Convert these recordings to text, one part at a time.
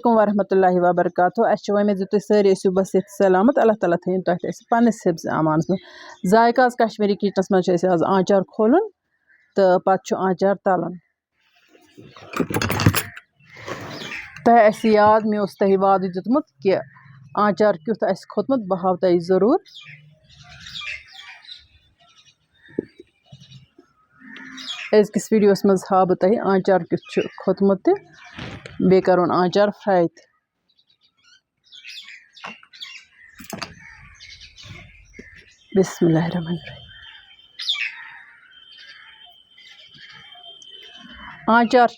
वरहमतुल्लाहि वबरकातुहू अच्छे वमें तुम सारे बस ये सलामत अल्लाह ताला थन तुम पन्नस हिफ्ज़ अमान जायका आज कश्मीरी किचनस मज आज आचार खोलन तो पत् आचार तलन तह याद मे तह वाद दितमुत कि आचार क्युथ खोतमुत बह हाव तह जरूर अजकिस वीडियोस मज हा बह तह आचार क्युथ खोतमुत बे करोन आचार फ्राई बिस्मिल्लाहिर्रहमानिर्रहीम आचार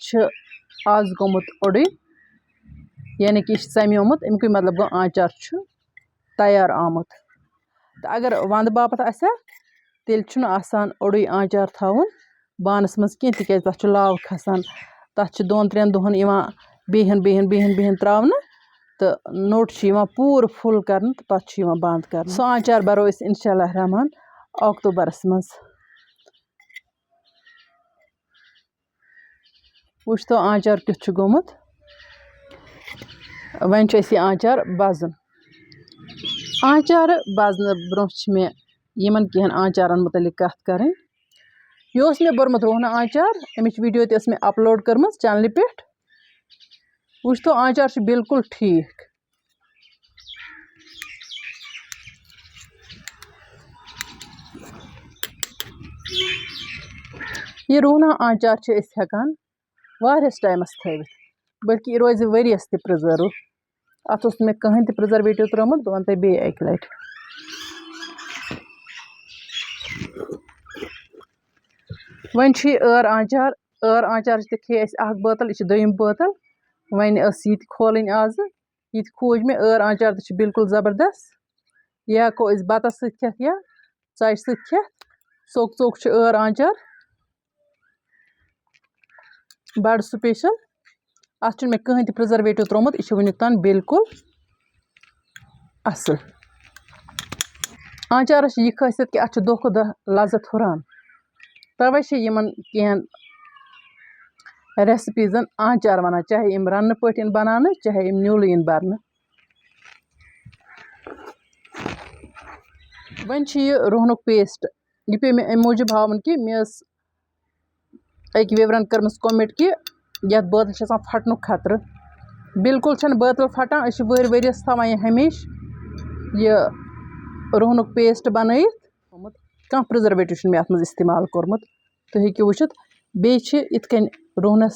आज गोमुत ओडे यानी कि समियोमुत अमुक मतलब गो आचार तैयार आमुत तो अगर वंद बापत आसा तेल छुन आसान ओडे आचार थाउन बानस मज कह तिक तथ लाव खसान तथ 2-3 दोहन बेहन त्रावन तो नोट पूर फुल कर तो पत् बंद कर सो आचार बरो इंशाअल्लाह रहमान अक्टूबरस मज वुच तो आचार क्युथ गोमुत वन आचार बजन आचार बजन ब्रोह मे यमन कह आचारन मुतलिक कथ करें यह मे बोरमुत रोहन आचार अमिच वीडियो ते मे अपलोड कर्म चैनल पे वुच तो आचार बिल्कुल ठीक यह रोहना आचार हेकान वारियस टाइमस थवित बल्कि यह रोज वरियस ते प्रिजर्व अत मे कहें ते प्रिजर्वेटिव त्रुमुत बह वन तह बे एक लट वन एर आचार खे बोतल यह दोयम बोतल वन खोलन आज ये खोज मे एर आचार तो बिल्कुल ज़बरदस्त यह हेको बतस सत या चाय सत चोक चोक एर आचार बड़ स्पेशल अत मे कहें प्रिजर्वेटिव त्रुमुत यह वुनिक तान बिल्कुल असल आचारस यह खासियत कि अत दह खुद लज़्ज़त हुरान तवे यमन कह रेसिपीजन आचार वन चाहे यम रन्न पे बनान चाहे यम न्यूल इन बरन वन यह रोहनुक पेस्ट यह पे मे अम मूजूब हावन कि मे अक विवरन कर्मस कमेंट कि यथ बोतल फटनुक खतर बिल्कुल बोतल फटान वर वरियस थवान यह हमेश यह रोहनुक पेस्ट बनयित कह प्रिजर्वेटिव मे अत मज इस्तेमाल कोरमुत तुम हेकि वुचित बेयि इत कन रोहनस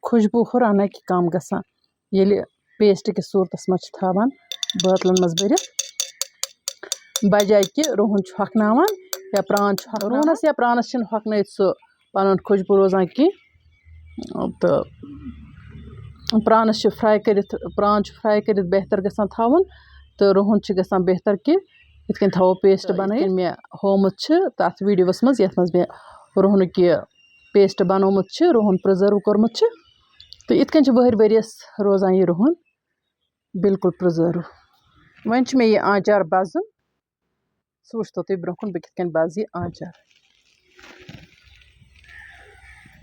खुशबू हुरान न कि कम गसान येलि पेस्ट किस सूरतस मज थवान बोतलन मज भरित बजाय कि रोहन हकनावान या प्रान रोहनस या प्रानस हकनयित सो पन खुशबू रोजान कि तो प्रानस फ्राई कर बेहतर गसान थवन तो रोहन गसान बेहतर कि इत कन थवो पेस्ट बनयित मे होमुत तथ वीडियोस मज यथ मज मे रोहनुक यह पेस्ट बनोमुत रोहन प्रिजर्व कोरमुत तो इत कन वहर वरियस रोजान यह रोहन बिल्कुल प्रिजर्व वन मे यह आचार बजन सह वुच तो तुम ब्रोह बह कित बज यह आचार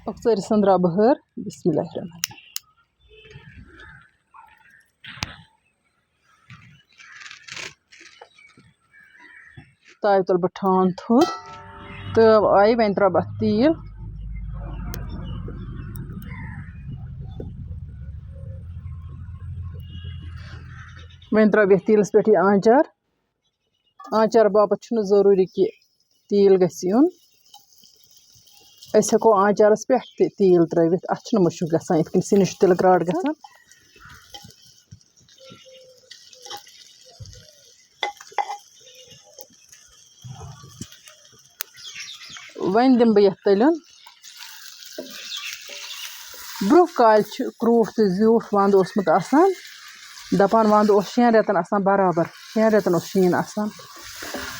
अक्सर संद्रा बहर बिस्मिल्लाहिर्रहमानिर्रहीम ताव तुल बह ठान थोद तव आई वन त्रा बह तील वन त्रा बह तीलस पे आचार बापत जरूरी कि तील गुन हेको आचारस पे तील त्रित अत मुशक गसान इत सिनिश तिल ग्राट गसान वन दिम बह तलन ब्रोह काल क्रूठ तो ज्यूठ वंद ओसमुत आसान दपान वंद 6 रेतन आसान बराबर 6 रेतन शीन आसान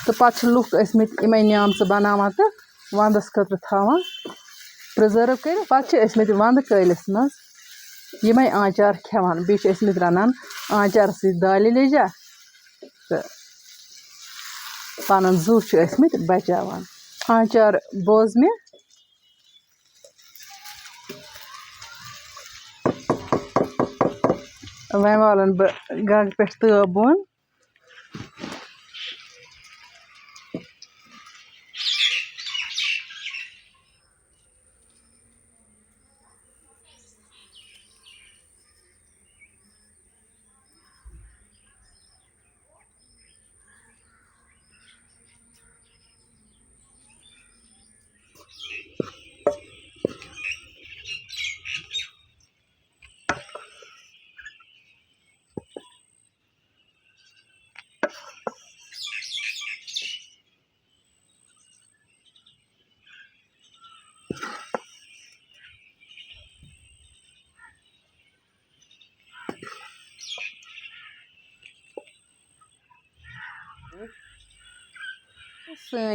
तो पत् लुक इमे न्यामच बनावान तो वंदस खतर थावान प्रिजर्व कर पत् वंद कालिस मज यमे आचार खेवान बेच रनान आचार सत दाल लेजा तो पन जू बचावान आचार बोज मे वह वालन गग पे तब बोन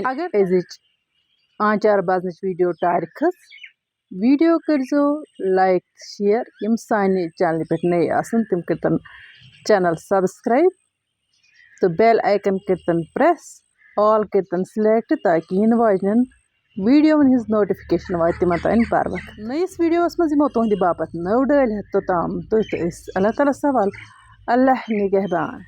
अगर अजिच आंचार बाजनच वीडियो टार खस वीडियो करजो लाइक शेयर यम सानि चैनल पे नए आसन तिम करतन चैनल सब्सक्राइब तो बेल आइकन करतन प्रेस ऑल करतन सिलेक्ट ताकि इन वाजन वीडियो हिज नोटिफिकेशन वात तिमन तान पर वक्त नईस वीडियोस मज यमो तुहंदि बापत नव डाल तो ताम तो अल्लाह ताला सवाल अल्लाह निगहबान।